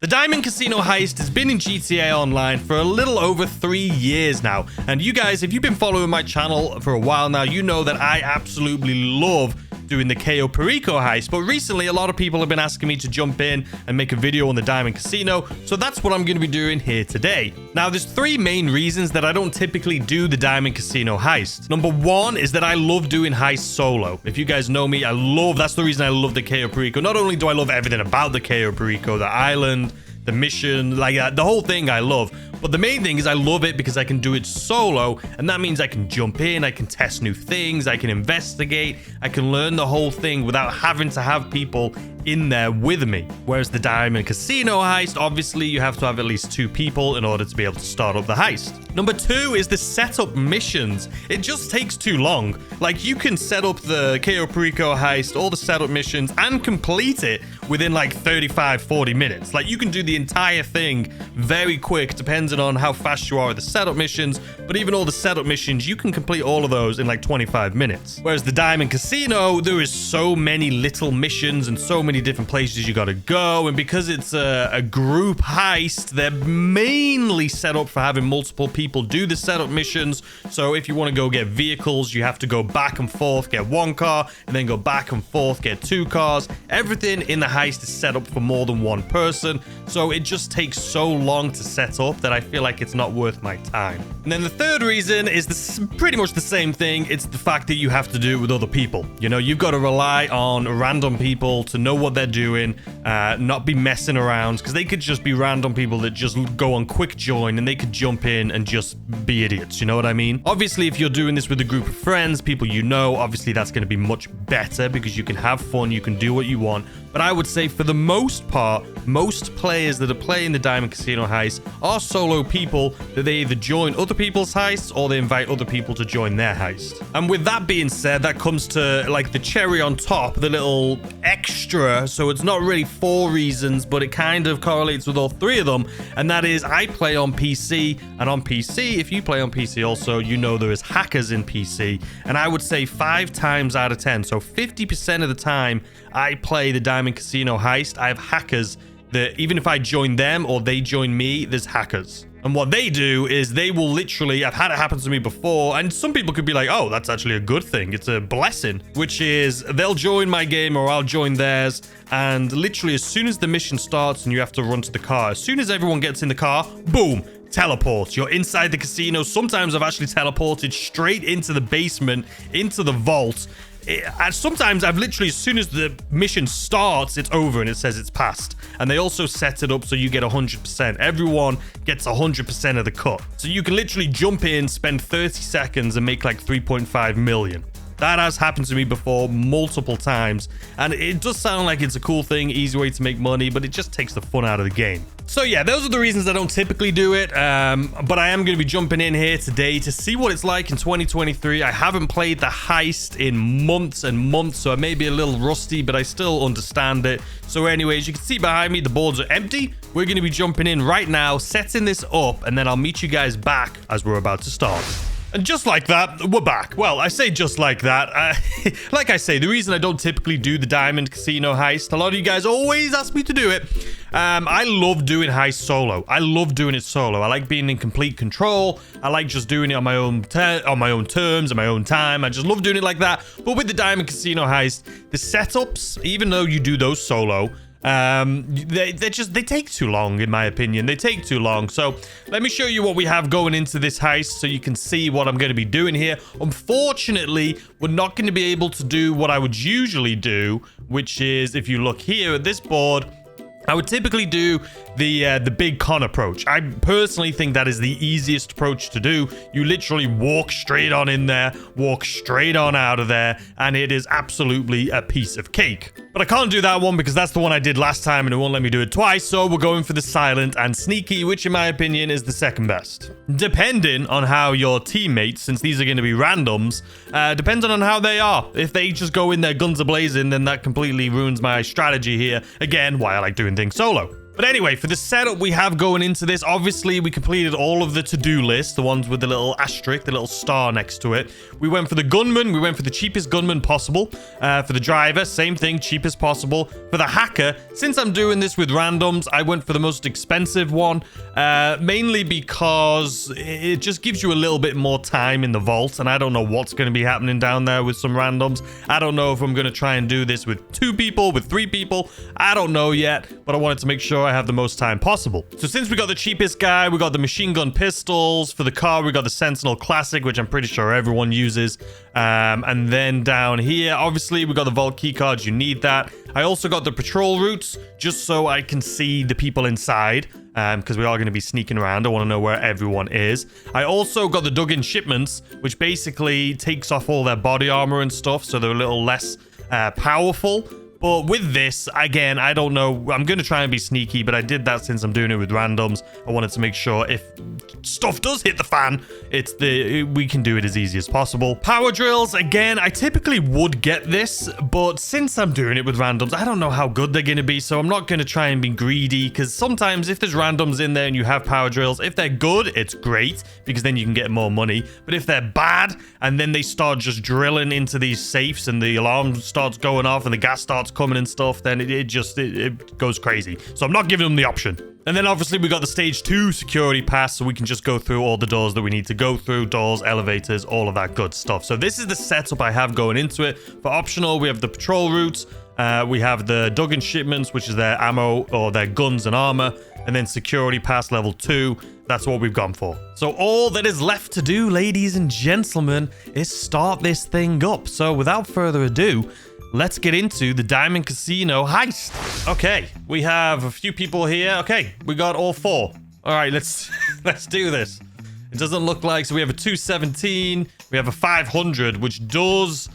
The Diamond Casino Heist has been in GTA Online for a little over 3 years now. And you guys, if you've been following my channel for a while now, you know that I absolutely love doing the Cayo Perico Heist. But recently, a lot of people have been asking me to jump in and make a video on the Diamond Casino. So that's what I'm going to be doing here today. Now, there's 3 main reasons that I don't typically do the Diamond Casino Heist. Number 1 is that I love doing heists solo. If you guys know me, that's the reason I love the Cayo Perico. Not only do I love everything about the Cayo Perico, the island, the mission, the whole thing I love. But the main thing is I love it because I can do it solo, and that means I can jump in, I can test new things, I can investigate, I can learn the whole thing without having to have people in there with me. Whereas the Diamond Casino Heist, obviously you have to have at least 2 people in order to be able to start up the heist. Number 2 is the setup missions. It just takes too long. Like, you can set up the Cayo Perico Heist, all the setup missions, and complete it within like 35-40 minutes. Like, you can do the entire thing very quick, depending on how fast you are at the setup missions. But even all the setup missions, you can complete all of those in like 25 minutes. Whereas the Diamond Casino, there is so many little missions and so many different places you gotta go. And because it's a group heist, they're mainly set up for having multiple people do the setup missions. So if you want to go get vehicles, you have to go back and forth, get 1 car, and then go back and forth, get 2 cars. Everything in the heist is set up for more than 1 person. So it just takes so long to set up that I feel like it's not worth my time. And then the 3rd reason is pretty much the same thing. It's the fact that you have to do it with other people. You know, you've got to rely on random people to know what they're doing, not be messing around, because they could just be random people that just go on quick join and they could jump in and just be idiots. You know what I mean? Obviously, if you're doing this with a group of friends, people you know, obviously that's going to be much better because you can have fun, you can do what you want. But I would say for the most part, most players that are playing the Diamond Casino Heist are solo people that they either join other people's heists or they invite other people to join their heist. And with that being said, that comes to like the cherry on top, the little extra. So it's not really 4 reasons, but it kind of correlates with all 3 of them. And that is I play on PC, and on PC, if you play on PC also, you know there is hackers in PC. And I would say 5 times out of 10, so 50% of the time I play the Diamond Casino Heist, I have hackers that even if I join them or they join me, there's hackers. And what they do is they will literally, I've had it happen to me before, and some people could be like, oh, that's actually a good thing. It's a blessing, which is they'll join my game or I'll join theirs. And literally as soon as the mission starts and you have to run to the car, as soon as everyone gets in the car, boom, teleport. You're inside the casino. Sometimes I've actually teleported straight into the basement, into the vault. And sometimes I've literally, as soon as the mission starts, it's over and it says it's passed. And they also set it up so you get 100%. Everyone gets 100% of the cut. So you can literally jump in, spend 30 seconds and make like 3.5 million. That has happened to me before multiple times. And it does sound like it's a cool thing, easy way to make money, but it just takes the fun out of the game. So yeah, those are the reasons I don't typically do it. But I am going to be jumping in here today to see what it's like in 2023. I haven't played the heist in months and months, so I may be a little rusty, but I still understand it. So anyways, you can see behind me, the boards are empty. We're going to be jumping in right now, setting this up, and then I'll meet you guys back as we're about to start. And just like that, we're back. Well, I say just like that. Like I say, the reason I don't typically do the Diamond Casino Heist, a lot of you guys always ask me to do it. I love doing heists solo. I love doing it solo. I like being in complete control. I like just doing it on my own terms, on my own time. I just love doing it like that. But with the Diamond Casino Heist, the setups, even though you do those solo, they take too long, in my opinion. They take too long. So let me show you what we have going into this heist so you can see what I'm going to be doing here. Unfortunately, we're not going to be able to do what I would usually do, which is, if you look here at this board, I would typically do the big con approach. I personally think that is the easiest approach to do. You literally walk straight on in there, walk straight on out of there, and it is absolutely a piece of cake. But I can't do that one because that's the one I did last time and it won't let me do it twice, so we're going for the silent and sneaky, which in my opinion is the second best. Depending on how your teammates, since these are going to be randoms, depending on how they are. If they just go in there guns a-blazing, then that completely ruins my strategy here. Again, why I like doing things solo. But anyway, for the setup we have going into this, obviously we completed all of the to-do list, the ones with the little asterisk, the little star next to it. We went for the gunman. We went for the cheapest gunman possible. For the driver, same thing, cheapest possible. For the hacker, since I'm doing this with randoms, I went for the most expensive one, mainly because it just gives you a little bit more time in the vault, and I don't know what's going to be happening down there with some randoms. I don't know if I'm going to try and do this with 2 people, with 3 people. I don't know yet, but I wanted to make sure I have the most time possible. So since we got the cheapest guy, we got the machine gun pistols. For the car, we got the Sentinel Classic, which I'm pretty sure everyone uses. And then down here, obviously, we got the vault key cards. You need that. I also got the patrol routes, just so I can see the people inside, because we are going to be sneaking around. I want to know where everyone is. I also got the dug-in shipments, which basically takes off all their body armor and stuff, so they're a little less powerful. But with this, again, I don't know. I'm going to try and be sneaky, but I did that since I'm doing it with randoms. I wanted to make sure if stuff does hit the fan, we can do it as easy as possible. Power drills, again, I typically would get this, but since I'm doing it with randoms, I don't know how good they're going to be, so I'm not going to try and be greedy, because sometimes if there's randoms in there and you have power drills, if they're good, it's great, because then you can get more money. But if they're bad, and then they start just drilling into these safes, and the alarm starts going off, and the gas starts coming and stuff, then it goes crazy. So I'm not giving them the option. And then obviously we got the stage 2 security pass, so we can just go through all the doors that we need to go through, doors, elevators, all of that good stuff. So this is the setup I have going into it. For optional, we have the patrol routes, we have the dug-in shipments, which is their ammo or their guns and armor, and then security pass level 2. That's what we've gone for. So all that is left to do, ladies and gentlemen, is start this thing up. So without further ado, let's get into the Diamond Casino heist. Okay, we have a few people here. Okay, we got all 4. All right, let's do this. It doesn't look like, so we have a 217, we have a 500, which does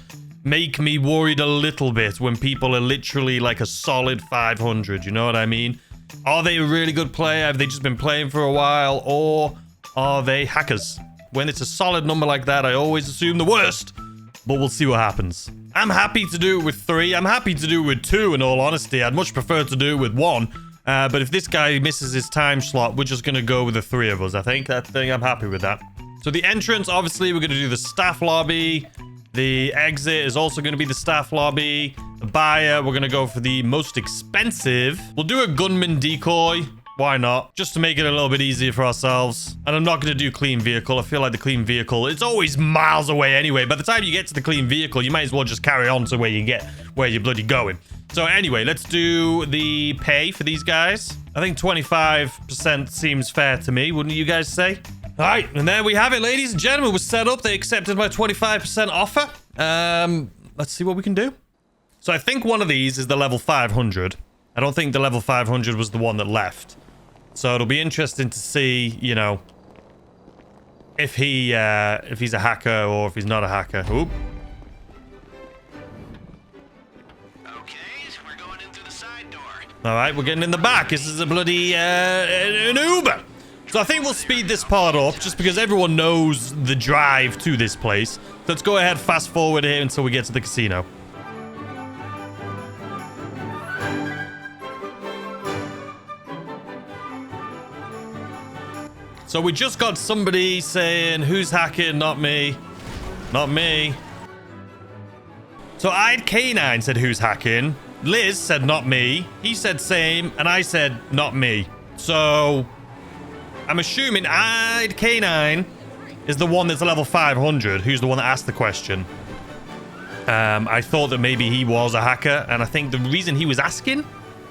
make me worried a little bit when people are literally like a solid 500, you know what I mean? Are they a really good player? Have they just been playing for a while? Or are they hackers? When it's a solid number like that, I always assume the worst, but we'll see what happens. I'm happy to do it with 3. I'm happy to do it with 2, in all honesty. I'd much prefer to do it with 1. But if this guy misses his time slot, we're just going to go with the 3 of us, I think. I'm happy with that. So the entrance, obviously, we're going to do the staff lobby. The exit is also going to be the staff lobby. The buyer, we're going to go for the most expensive. We'll do a gunman decoy. Why not? Just to make it a little bit easier for ourselves. And I'm not going to do clean vehicle. I feel like the clean vehicle, it's always miles away anyway. By the time you get to the clean vehicle, you might as well just carry on to where you're bloody going. So anyway, let's do the pay for these guys. I think 25% seems fair to me, wouldn't you guys say? All right, and there we have it, ladies and gentlemen. We're set up. They accepted my 25% offer. Let's see what we can do. So I think one of these is the level 500. I don't think the level 500 was the one that left. So it'll be interesting to see, you know, if he's a hacker or if he's not a hacker. Oop. Okay, so we're going in through the side door. All right, we're getting in the back. This is a bloody an Uber. So I think we'll speed this part up just because everyone knows the drive to this place. So let's go ahead, fast forward here until we get to the casino. So we just got somebody saying, who's hacking? Not me. Not me. So I'd K9 said, who's hacking? Liz said, not me. He said same. And I said, not me. So I'm assuming I'd K9 is the one that's level 500. Who's the one that asked the question? I thought that maybe he was a hacker. And I think the reason he was asking,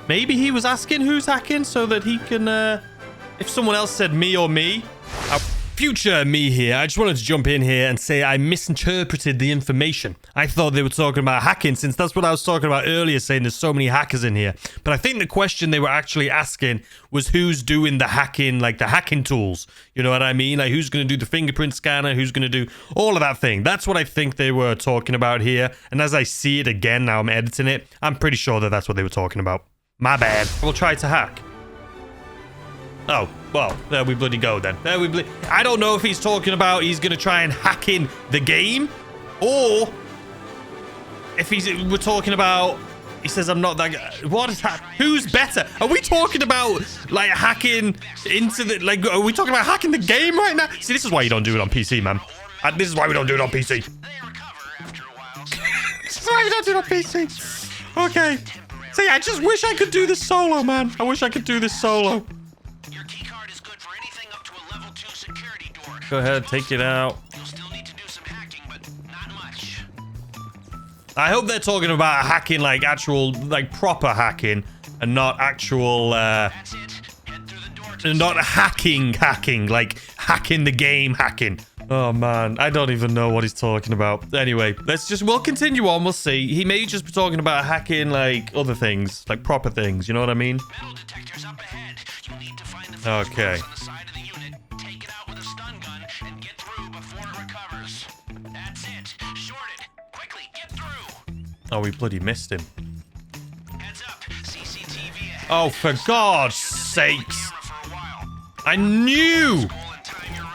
maybe he was asking who's hacking so that he can... If someone else said me or me, future me here, I just wanted to jump in here and say I misinterpreted the information. I thought they were talking about hacking since that's what I was talking about earlier, saying there's so many hackers in here. But I think the question they were actually asking was who's doing the hacking, like the hacking tools. You know what I mean? Like who's going to do the fingerprint scanner, who's going to do all of that thing. That's what I think they were talking about here. And as I see it again, now I'm editing it, I'm pretty sure that that's what they were talking about. My bad. We'll try to hack. Oh, well, there we bloody go then. I don't know if he's talking about he's going to try and hack in the game, or if we're talking about He says I'm not that guy. What is that? Who's better? Are we talking about like hacking into the like? Are we talking about hacking the game right now? See, this is why you don't do it on PC, man. This is why we don't do it on PC. This is why we don't do it on PC. Okay. See, I just wish I could do this solo, man. I wish I could do this solo. Your key card is good for anything up to a level 2 security door. Go ahead, take it out. You'll still need to do some hacking, but not much. I hope they're talking about hacking, like actual, like proper hacking, and not actual, That's it. Head through the door to not hacking, like hacking the game, hacking. Oh man, I don't even know what he's talking about. Anyway, we'll continue on, we'll see. He may just be talking about hacking, like other things, like proper things, you know what I mean? metal detectors up ahead. You'll need to find the Okay. on the side of the unit, take it out with a stun gun, and get through before it recovers. That's it. Short it. Quickly, get through. Oh, we bloody missed him. Heads up. CCTV ahead. Oh, for God's sakes. Camera for a while. I knew. Goal and time your run.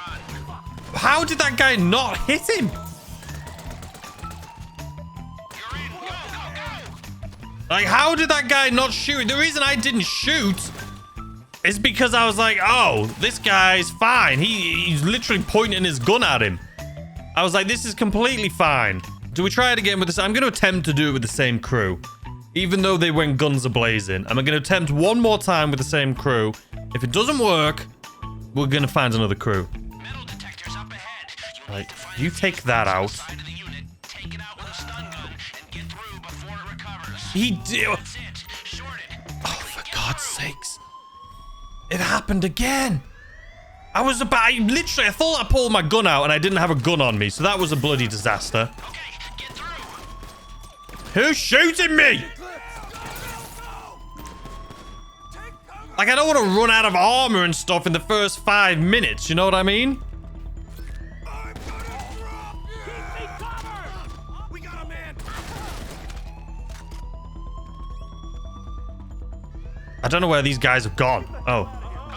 How did that guy not hit him? You're in. Go, go, go. Like, how did that guy not shoot? The reason I didn't shoot is because I was like, oh, this guy's fine. He's literally pointing his gun at him. I was like, this is completely fine. Do we try it again with this? I'm going to attempt to do it with the same crew. Even though they went guns a-blazing. I'm going to attempt one more time with the same crew. If it doesn't work, we're going to find another crew. Metal detectors up ahead. You Right, need to find you the take that out. side of the unit, take it out with a stun gun, and get through before it recovers. He did. That's it. Short it. Oh, for God's sakes. It happened again. I thought I pulled my gun out and I didn't have a gun on me. So that was a bloody disaster. Okay, get through. Who's shooting me? Like, I don't want to run out of armor and stuff in the first 5 minutes. You know what I mean? I don't know where these guys have gone. Oh,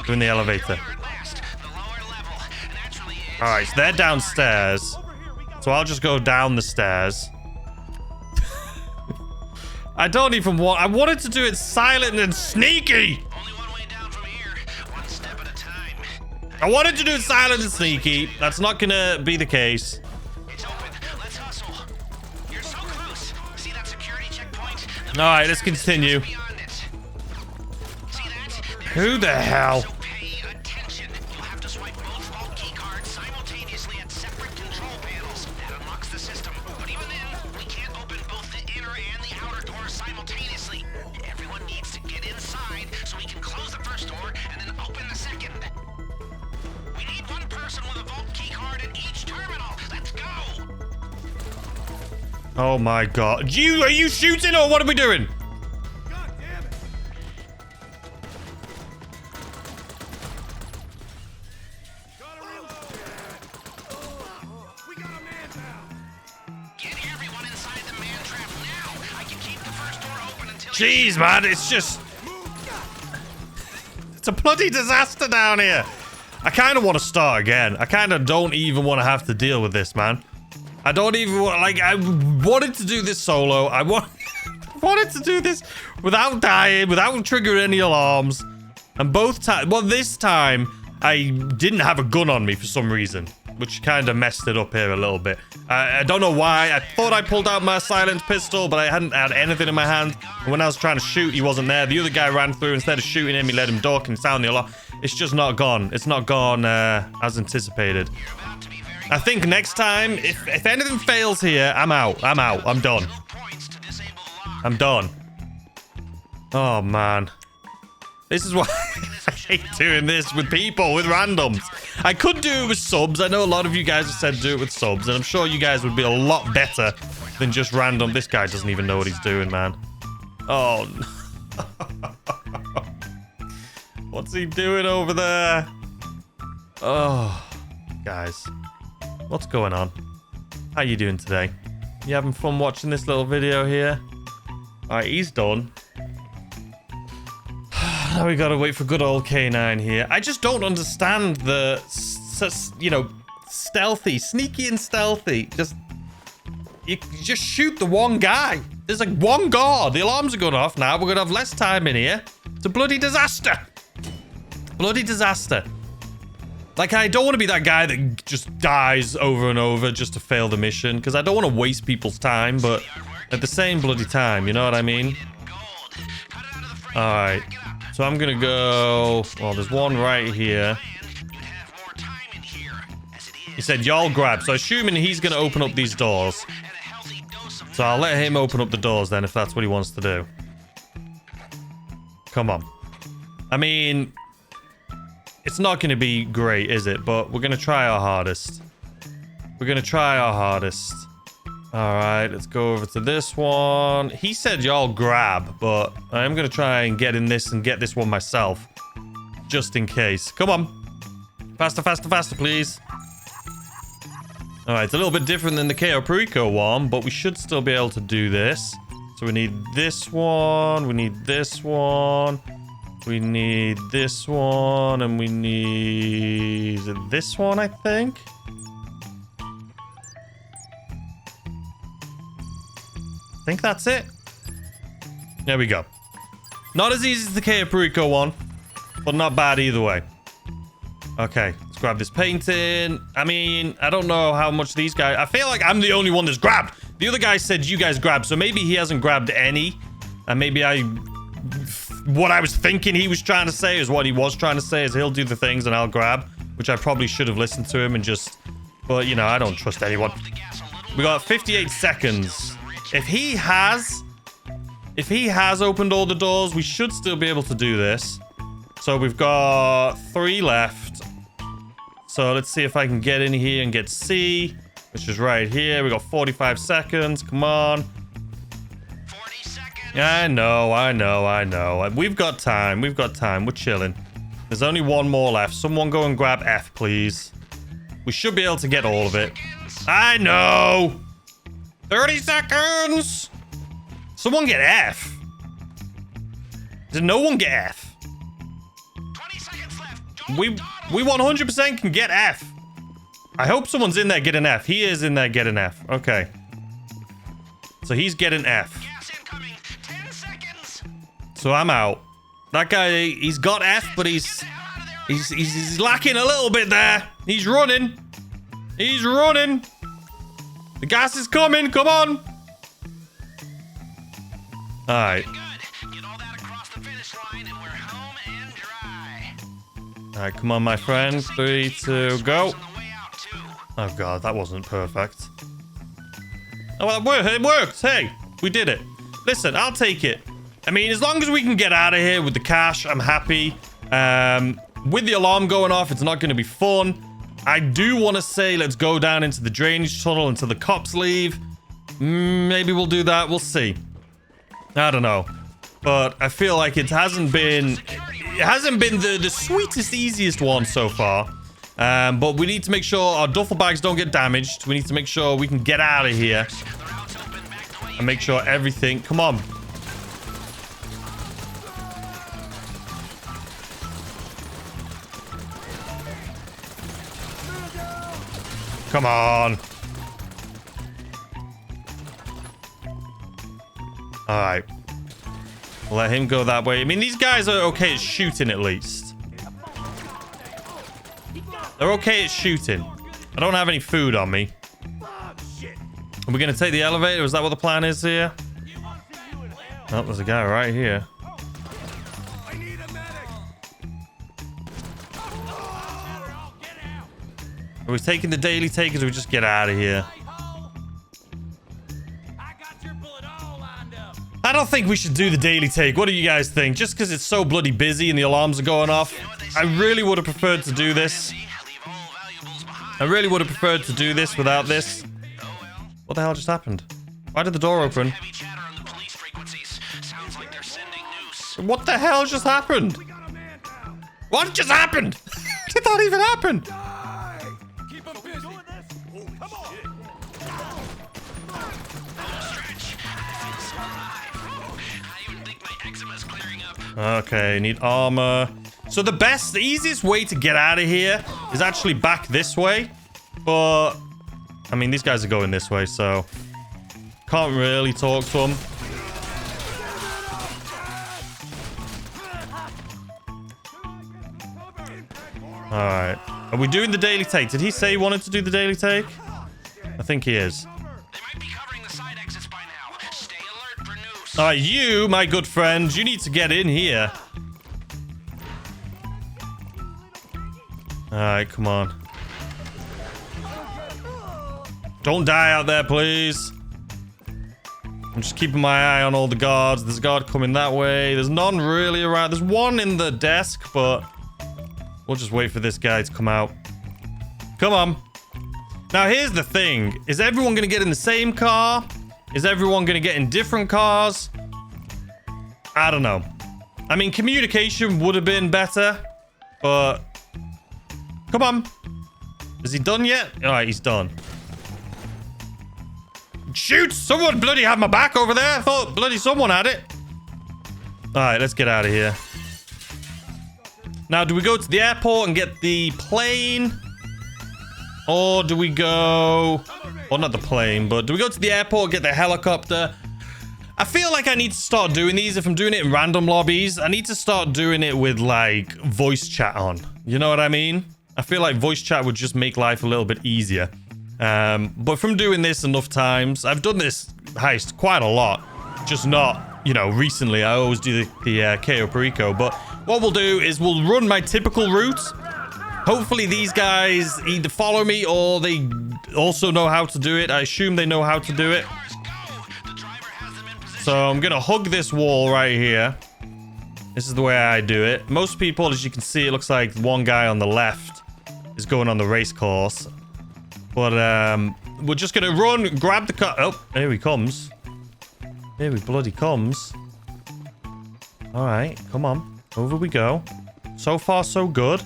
they're in the elevator. You're at last. The lower level. Naturally, it's All right, so they're downstairs. So I'll just go down the stairs. I don't even want... I wanted to do it silent and sneaky. only one way down from here. One step at a time. I wanted to do it silent and sneaky. That's not gonna be the case. It's open. Let's hustle. You're so close. See that security checkpoint? All right, let's continue. Beyond it. See that? Who the hell? So pay attention. You'll have to swipe both vault key cards simultaneously at separate control panels. That unlocks the system. But even then, we can't open both the inner and the outer doors simultaneously. Everyone needs to get inside so we can close the first door and then open the second. We need one person with a vault key card at each terminal. Let's go. Oh my God. Are you shooting or what are we doing? God damn it! Gotta reload! We got a man down! Get everyone inside the man trap now. I can keep the first door open until Jeez, man, it's just... It's a bloody disaster down here. I kind of want to start again. I kind of don't even want to have to deal with this, man. I don't even want... Like, I wanted to do this solo. I wanted to do this without dying, without triggering any alarms. And both times... Well, this time, I didn't have a gun on me for some reason, which kind of messed it up here a little bit. I don't know why. I thought I pulled out my silenced pistol, but I hadn't had anything in my hand. And when I was trying to shoot, he wasn't there. The other guy ran through. Instead of shooting him, he let him duck and sound the alarm. It's just not gone. It's not gone as anticipated. I think next time, if anything fails here, I'm out. I'm done. points to disable lock. I'm done. Oh, man. This is why I hate doing this with people, with randoms. I could do it with subs. I know a lot of you guys have said do it with subs, and I'm sure you guys would be a lot better than just random. This guy doesn't even know what he's doing, man. Oh, no. What's he doing over there? Oh, guys. What's going on? How you doing today? You having fun watching this little video here? Alright, he's done. Now we gotta wait for good old K9 here. I just don't understand the, you know, stealthy, sneaky and stealthy. You just shoot the one guy. There's like one guard. The alarms are going off now. We're going to have less time in here. It's a bloody disaster. Bloody disaster. Like, I don't want to be that guy that just dies over and over just to fail the mission. Because I don't want to waste people's time. But at the same bloody time, you know what I mean? Alright. So I'm going to go... Well, there's one right here. He said, y'all grab. So assuming he's going to open up these doors. So I'll let him open up the doors then if that's what he wants to do. Come on. I mean, it's not going to be great, is it? But we're going to try our hardest. We're going to try our hardest. All right, let's go over to this one. He said y'all grab, but I am going to try and get in this and get this one myself. Just in case. Come on. Faster, faster, faster, please. All right, it's a little bit different than the Cayo Perico one, but we should still be able to do this. So we need this one, we need this one, we need this one, and we need this one, I think. I think that's it. There we go. Not as easy as the Cayo Perico one, but not bad either way. Okay, let's grab this painting. I mean, I don't know how much these guys... I feel like I'm the only one that's grabbed. The other guy said you guys grabbed, so maybe he hasn't grabbed any. And maybe what I was thinking he was trying to say is what he was trying to say is he'll do the things and I'll grab, which I probably should have listened to him and just... But, you know, I don't trust anyone. We got 58 seconds. If he has opened all the doors, we should still be able to do this. So we've got 3 left. So let's see if I can get in here and get C, which is right here. We got 45 seconds. Come on. 40 seconds. I know. We've got time. We're chilling. There's only one more left. Someone go and grab F, please. We should be able to get all of it. I know. 30 seconds. Someone get F. Did no one get F? 20 seconds left. We 100% can get F. I hope someone's in there getting F. He is in there getting F. Okay. So he's getting F. Gas incoming. 10 seconds. So I'm out. That guy, he's got F, but he's lacking a little bit there. He's running. He's running. The gas is coming. Come on. All right. Good. Get all that across the finish line and we're home and dry. All right, come on, my friend. 3, 2, go. On the way out too. Oh, God, that wasn't perfect. Oh, well, it worked. Hey, we did it. Listen, I'll take it. I mean, as long as we can get out of here with the cash, I'm happy. With the alarm going off, it's not going to be fun. I do want to say let's go down into the drainage tunnel until the cops leave. Maybe we'll do that. We'll see. I don't know. But I feel like it hasn't been the sweetest, easiest one so far. But we need to make sure our duffel bags don't get damaged. We need to make sure we can get out of here. And make sure everything... Come on. Come on. All right. Let him go that way. I mean, these guys are okay at shooting at least. They're okay at shooting. I don't have any food on me. Are we going to take the elevator? Is that what the plan is here? Oh, there's a guy right here. I need a medic. Are we taking the daily takers or we just get out of here? I don't think we should do the daily take. What do you guys think? Just because it's so bloody busy and the alarms are going off. I really would have preferred to do this. I really would have preferred to do this without this. What the hell just happened? Why did the door open? What the hell just happened? What just happened? Did that even happen? Keep him busy. Come on. Okay, need armor. So the easiest way to get out of here is actually back this way. But, I mean, these guys are going this way, so can't really talk to them. All right. Are we doing the daily take? Did he say he wanted to do the daily take? I think he is. They might be covering the side exits by now. Stay alert for news. All right, you, my good friend, you need to get in here. All right, come on. Don't die out there, please. I'm just keeping my eye on all the guards. There's a guard coming that way. There's none really around. There's one in the desk, but we'll just wait for this guy to come out. Come on. Now, here's the thing. Is everyone going to get in the same car? Is everyone going to get in different cars? I don't know. I mean, communication would have been better, but... Come on. Is he done yet? All right, he's done. Shoot! Someone bloody had my back over there. I thought bloody someone had it. All right, let's get out of here. Now, do we go to the airport and get the plane? Or do we go... Well, not the plane, but do we go to the airport, get the helicopter? I feel like I need to start doing these. If I'm doing it in random lobbies, I need to start doing it with, like, voice chat on. You know what I mean? I feel like voice chat would just make life a little bit easier. But from doing this enough times, I've done this heist quite a lot. Just not, you know, recently. I always do the Cayo Perico. But what we'll do is we'll run my typical route. Hopefully these guys either follow me or they also know how to do it. I assume they know how to do it. So I'm going to hug this wall right here. This is the way I do it. Most people, as you can see, it looks like one guy on the left is going on the race course. But we're just going to run, grab the car. Oh, here he comes. Here he bloody comes. All right, come on. Over we go. So far, so good.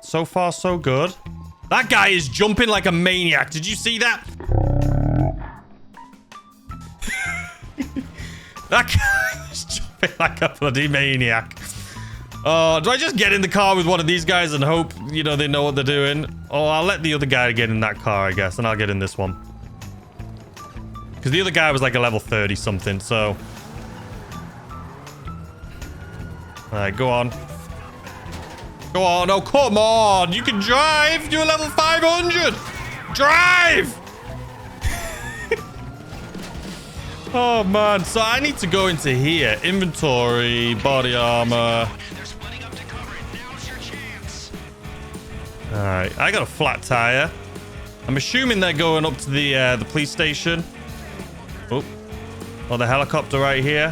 So far, so good. That guy is jumping like a maniac. Did you see that? That guy is jumping like a bloody maniac. Oh, do I just get in the car with one of these guys and hope, you know, they know what they're doing? Oh, I'll let the other guy get in that car, I guess, and I'll get in this one. Because the other guy was like a level 30 something, so... Alright, go on. Go on. Oh, come on. You can drive. You're level 500. Drive. Oh, man. So I need to go into here. Inventory, body armor. All right. I got a flat tire. I'm assuming they're going up to the police station. Oh. Oh, the helicopter right here.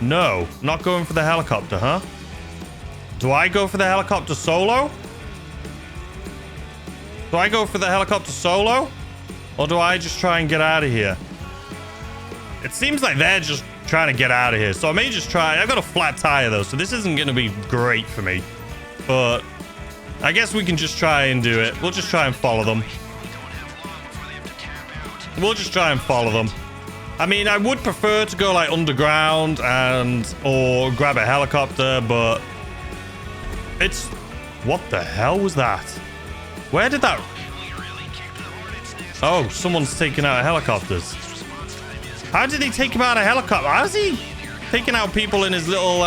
No, not going for the helicopter, huh? Do I go for the helicopter solo? Do I go for the helicopter solo? Or do I just try and get out of here? It seems like they're just trying to get out of here. So I may just try. I've got a flat tire, though, so this isn't going to be great for me. But I guess we can just try and do it. We'll just try and follow them. We'll just try and follow them. I mean, I would prefer to go, like, underground or grab a helicopter, but... It's... What the hell was that? Where did that... Oh, someone's taking out helicopters. How did he take him out of helicopter? How's he taking out people in his little...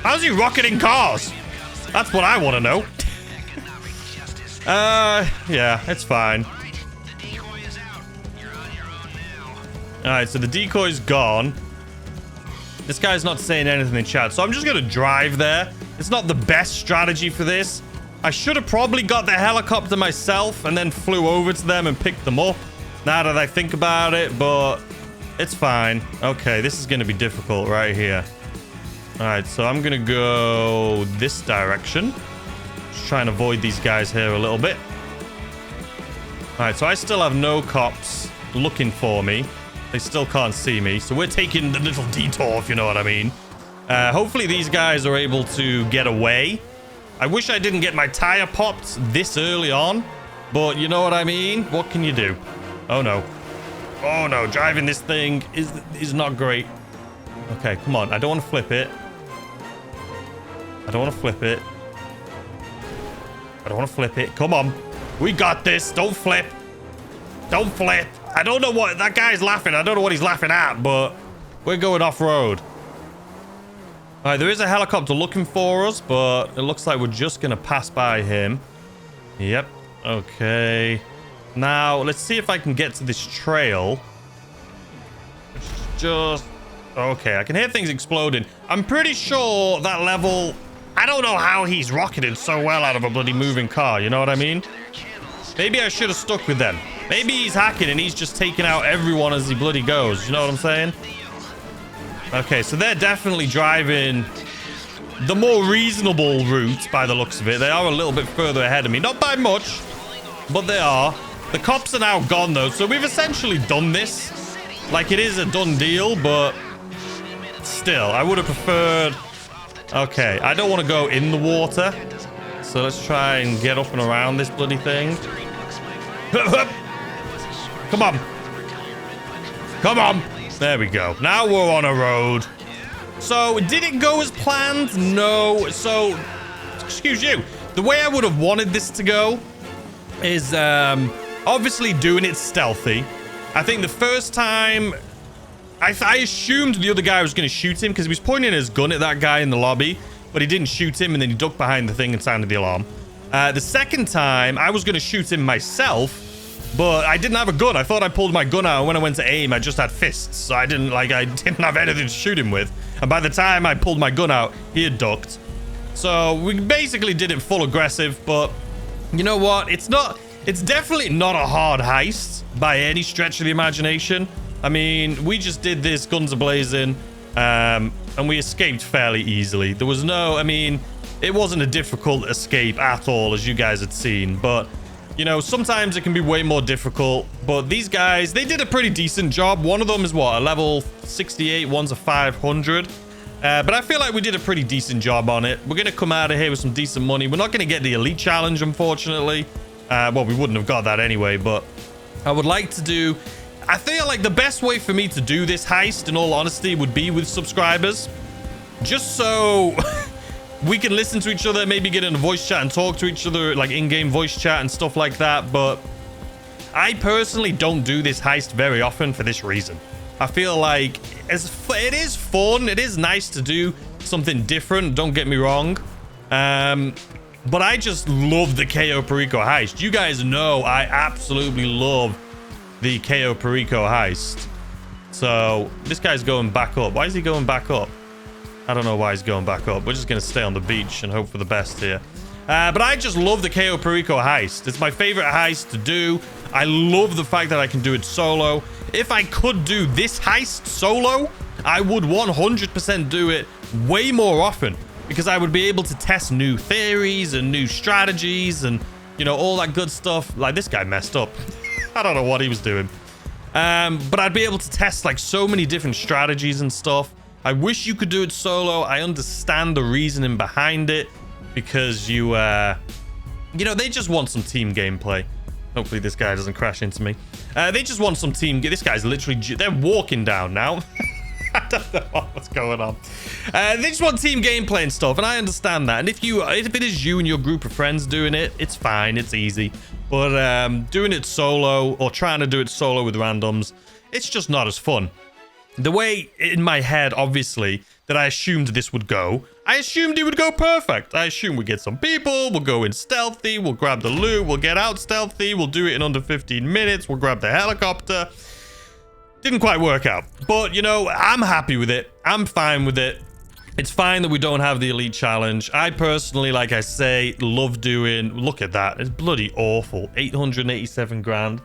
How's he rocketing cars? That's what I want to know. Yeah, it's fine. Alright, so the decoy's gone. This guy's not saying anything in chat, so I'm just going to drive there. It's not the best strategy for this. I should have probably got the helicopter myself and then flew over to them and picked them up. Now that I think about it, but it's fine. Okay, this is going to be difficult right here. Alright, so I'm going to go this direction. Just try and avoid these guys here a little bit. Alright, so I still have no cops looking for me. They still can't see me. So we're taking the little detour, if you know what I mean. Hopefully these guys are able to get away. I wish I didn't get my tire popped this early on. But you know what I mean? What can you do? Oh, no. Oh, no. Driving this thing is not great. Okay, come on. I don't want to flip it. I don't want to flip it. I don't want to flip it. Come on. We got this. Don't flip. Don't flip. I don't know what... That guy's laughing. I don't know what he's laughing at, but we're going off-road. All right, there is a helicopter looking for us, but it looks like we're just going to pass by him. Yep. Okay. Now, let's see if I can get to this trail. It's just... Okay, I can hear things exploding. I'm pretty sure that level... I don't know how he's rocketed so well out of a bloody moving car, you know what I mean? Maybe I should have stuck with them. Maybe he's hacking and he's just taking out everyone as he bloody goes. You know what I'm saying? Okay, so they're definitely driving the more reasonable route by the looks of it. They are a little bit further ahead of me. Not by much, but they are. The cops are now gone, though, so we've essentially done this. Like, it is a done deal, but still, I would have preferred... Okay, I don't want to go in the water, so let's try and get up and around this bloody thing. Come on. Come on. There we go. Now we're on a road. So, did it go as planned? No. So, excuse you. The way I would have wanted this to go is obviously doing it stealthy. I think the first time... I assumed the other guy was going to shoot him because he was pointing his gun at that guy in the lobby, but he didn't shoot him, and then he ducked behind the thing and sounded the alarm. The second time, I was going to shoot him myself, but I didn't have a gun. I thought I pulled my gun out, and when I went to aim, I just had fists, so I didn't have anything to shoot him with. And by the time I pulled my gun out, he had ducked. So we basically did it full aggressive, but you know what? It's definitely not a hard heist by any stretch of the imagination. I mean, we just did this guns a-blazing, and we escaped fairly easily. There was no, I mean, it wasn't a difficult escape at all, as you guys had seen. But, you know, sometimes it can be way more difficult. But these guys, they did a pretty decent job. One of them is, what, a level 68, one's a 500. But I feel like we did a pretty decent job on it. We're going to come out of here with some decent money. We're not going to get the elite challenge, unfortunately. Well, we wouldn't have got that anyway, but I would like to do... I feel like the best way for me to do this heist, in all honesty, would be with subscribers. Just so we can listen to each other, maybe get in a voice chat and talk to each other, like in-game voice chat and stuff like that. But I personally don't do this heist very often for this reason. I feel like it is fun. It is nice to do something different. Don't get me wrong. But I just love the Cayo Perico heist. You guys know I absolutely love the Cayo Perico heist. So this guy's going back up. Why is he going back up? I don't know why he's going back up. We're just going to stay on the beach and hope for the best here. But I just love the Cayo Perico heist. It's my favorite heist to do. I love the fact that I can do it solo. If I could do this heist solo, I would 100% do it way more often, because I would be able to test new theories and new strategies and, you know, all that good stuff. Like, this guy messed up. I don't know what he was doing. But I'd be able to test like so many different strategies and stuff. I wish you could do it solo. I understand the reasoning behind it, because you know, they just want some team gameplay. Hopefully this guy doesn't crash into me. They just want some team. This guy's literally, they're walking down now. I don't know what's going on. They just want team gameplay and stuff, and I understand that. And if it is you and your group of friends doing it, it's fine, it's easy. But doing it solo, or trying to do it solo with randoms, it's just not as fun. The way in my head, obviously, that I assumed this would go, I assumed it would go perfect. I assumed we'd get some people, we'll go in stealthy, we'll grab the loot, we'll get out stealthy, we'll do it in under 15 minutes, we'll grab the helicopter. Didn't quite work out. But, you know, I'm happy with it. I'm fine with it. It's fine that we don't have the elite challenge. I personally, like I say, love doing... Look at that. It's bloody awful. 887 grand.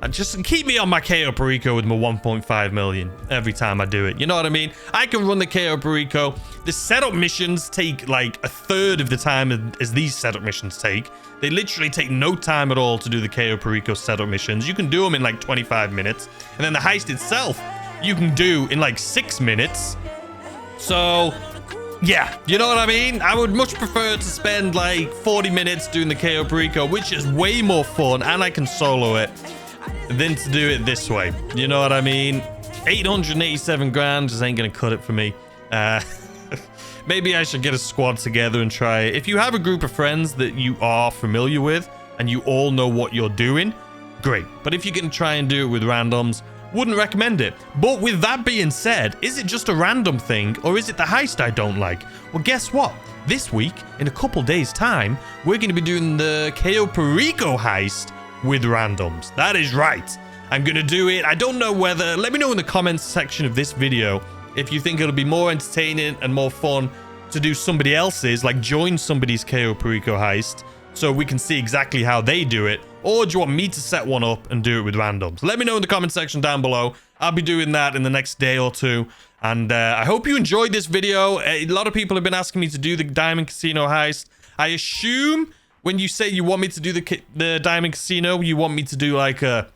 And just keep me on my Cayo Perico with my 1.5 million every time I do it. You know what I mean? I can run the Cayo Perico. The setup missions take like a third of the time as these setup missions take. They literally take no time at all to do the Cayo Perico setup missions. You can do them in like 25 minutes. And then the heist itself, you can do in like 6 minutes. So... yeah, you know what I mean? I would much prefer to spend like 40 minutes doing the Cayo Perico, which is way more fun, and I can solo it, than to do it this way. You know what I mean? 887 grand just ain't gonna cut it for me. Maybe I should get a squad together and try it. If you have a group of friends that you are familiar with, and you all know what you're doing, great. But if you're gonna try and do it with randoms, Wouldn't recommend it. But with that being said, is it just a random thing or is it the heist I don't like? Well, guess what? This week, in a couple days' time, we're going to be doing the Cayo Perico heist with randoms. That is right. I'm going to do it. I don't know whether... Let me know in the comments section of this video if you think it'll be more entertaining and more fun to do somebody else's, like join somebody's Cayo Perico heist so we can see exactly how they do it. Or do you want me to set one up and do it with randoms? Let me know in the comment section down below. I'll be doing that in the next day or two. And I hope you enjoyed this video. A lot of people have been asking me to do the Diamond Casino heist. I assume when you say you want me to do the Diamond Casino, you want me to do like a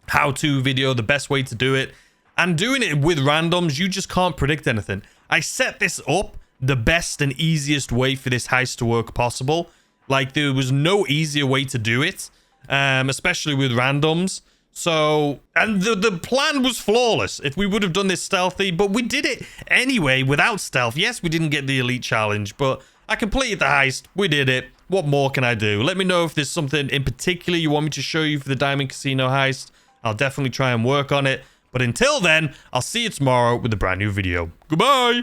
how-to video, the best way to do it. And doing it with randoms, you just can't predict anything. I set this up the best and easiest way for this heist to work possible. Like, there was no easier way to do it, especially with randoms. So, and the plan was flawless if we would have done this stealthy, but we did it anyway without stealth. Yes, we didn't get the elite challenge, but I completed the heist. We did it. What more can I do? Let me know if there's something in particular you want me to show you for the Diamond Casino heist. I'll definitely try and work on it. But until then, I'll see you tomorrow with a brand new video. Goodbye!